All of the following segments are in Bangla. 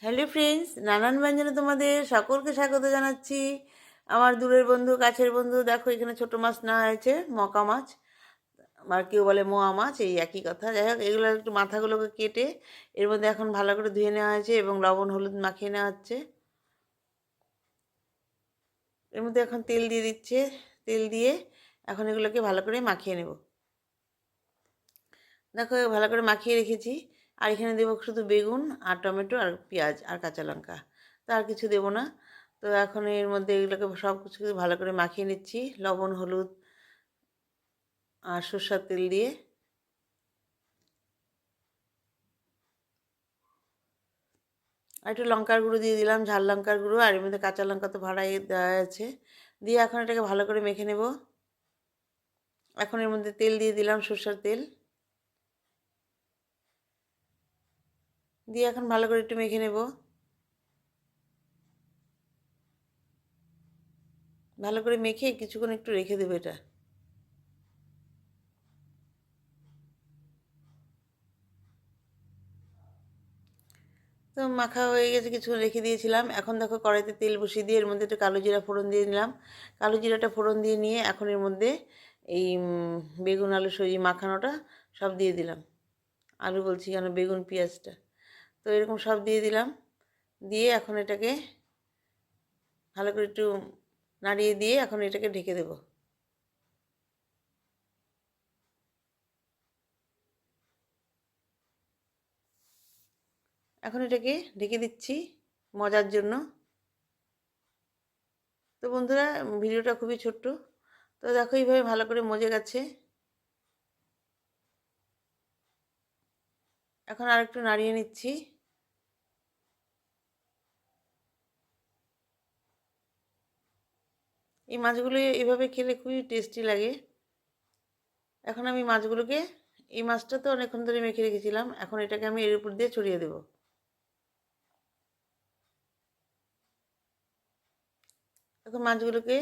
হ্যালো ফ্রেন্ডস, নানান ব্যঞ্জনে তোমাদের সকলকে স্বাগত জানাচ্ছি। আমার দূরের বন্ধু, কাছের বন্ধু, দেখো এখানে ছোট মাছ নেওয়া হয়েছে, মকা মাছ, আর কেউ বলে মোয়া মাছ, এই একই কথা। যাই হোক, এগুলো একটু মাথাগুলোকে কেটে এর মধ্যে এখন ভালো করে ধুয়ে নেওয়া হয়েছে এবং লবণ হলুদ মাখিয়ে নেওয়া হচ্ছে। এর মধ্যে এখন তেল দিয়ে দিচ্ছে, তেল দিয়ে এখন এগুলোকে ভালো করে মাখিয়ে নেব। দেখো ভালো করে মাখিয়ে রেখেছি। আর এখানে দেবো শুধু বেগুন আর টমেটো আর পেঁয়াজ আর কাঁচা লঙ্কা, তো আর কিছু দেবো না। তো এখন এর মধ্যে এগুলোকে সব কিছু ভালো করে মাখিয়ে নিচ্ছি লবণ হলুদ আর সরষের তেল দিয়ে। আর একটু লঙ্কার গুঁড়ো দিয়ে দিলাম, ঝাল লঙ্কার গুঁড়ো, আর এর মধ্যে কাঁচা লঙ্কা তো ভাড়াই দেওয়া আছে। দিয়ে এখন এটাকে ভালো করে মেখে নেব। এখন এর মধ্যে তেল দিয়ে দিলাম, সরষের তেল দিয়ে এখন ভালো করে একটু মেখে নেব। ভালো করে মেখে কিছুক্ষণ একটু রেখে দেবো এটা। তো মাখা হয়ে গেছে, কিছুক্ষণ রেখে দিয়েছিলাম। এখন দেখো কড়াইতে তেল বসিয়ে দিয়ে এর মধ্যে একটু কালো জিরা ফোড়ন দিয়ে নিলাম। কালো জিরাটা ফোড়ন দিয়ে নিয়ে এখন এর মধ্যে এই বেগুন আলু সবজি মাখানোটা সব দিয়ে দিলাম। আলু বলছি কেন, বেগুন পেঁয়াজটা। তো এরকম সব দিয়ে দিলাম। দিয়ে এখন এটাকে ভালো করে একটু নাড়িয়ে দিয়ে এখন এটাকে ঢেকে দেব। এখন এটাকে ঢেকে দিচ্ছি মজার জন্য। তো বন্ধুরা, ভিডিওটা খুবই ছোট্ট। তো দেখো এইভাবে ভালো করে মজে গেছে। এখন আর একটু নাড়িয়ে নিচ্ছি। এই মাছগুলো এভাবে খেলে খুবই টেস্টি লাগে। এখন আমি মাছগুলোকে, এই মাছটা তো অনেকক্ষণ ধরে মেখে রেখেছিলাম, এখন এটাকে আমি এর উপর দিয়ে ছড়িয়ে দেব। এখন মাছগুলোকে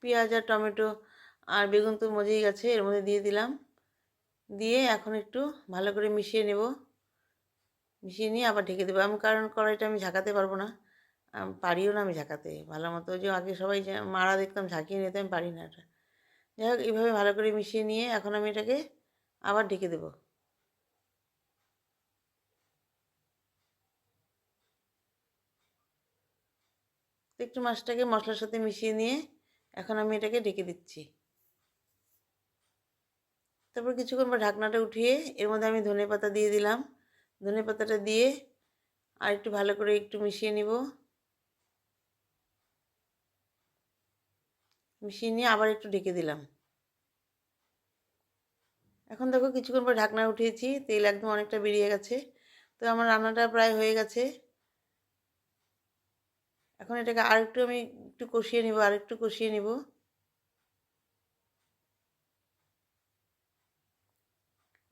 পেঁয়াজ আর টমেটো আর বেগুন তো মজেই গেছে, এর মধ্যে দিয়ে দিলাম। দিয়ে এখন একটু ভালো করে মিশিয়ে নেব। মিশিয়ে নিয়ে আবার ঢেকে দেবো আমি, কারণ কড়াইটা আমি ঝাঁকাতে পারবো না, পারিও না আমি ঝাঁকাতে ভালো মতো। যে আগে সবাই মারা দেখতাম ঝাঁকিয়ে নিতে, আমি পারি না এটা। যাই হোক, এইভাবে ভালো করে মিশিয়ে নিয়ে এখন আমি এটাকে আবার ঢেকে দেবো। একটু মাছটাকে মশলার সাথে মিশিয়ে নিয়ে এখন আমি এটাকে ঢেকে দিচ্ছি। তারপর কিছুক্ষণ পর ঢাকনাটা উঠিয়ে এর মধ্যে আমি ধনেপাতা দিয়ে দিলাম। ধনেপাতাটা দিয়ে আর একটু ভালো করে একটু মিশিয়ে নিব। মিশিয়ে নিয়ে আবার একটু ঢেকে দিলাম। এখন দেখো কিছুক্ষণ পর ঢাকনা উঠিয়েছি, তেল একদম অনেকটা বেরিয়ে গেছে। তো আমার রান্নাটা প্রায় হয়ে গেছে। এখন এটাকে আর একটু আমি একটু কষিয়ে নিব, আর একটু কষিয়ে নিব।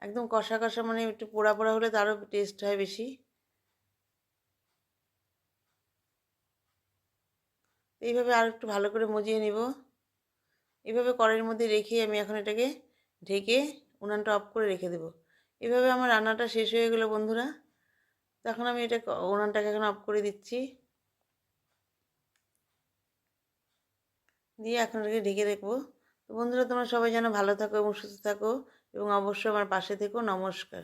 একদম কষা কষা, মানে একটু পোড়া পোড়া হলে তারও টেস্ট হয় বেশি। এইভাবে আর একটু ভালো করে মজিয়ে নিব। এইভাবে কড়াইয়ের মধ্যে রেখে আমি এখন এটাকে ঢেকে উনানটা অফ করে রেখে দেবো। এভাবে আমার রান্নাটা শেষ হয়ে গেলো বন্ধুরা। তখন আমি এটা উনানটাকে এখন অফ করে দিচ্ছি। দিয়ে এখন এটাকে ঢেকে রাখবো। তো বন্ধুরা, তোমরা সবাই যেন ভালো থাকো এবং সুস্থ থাকো এবং অবশ্যই আমার পাশে থেকো। নমস্কার।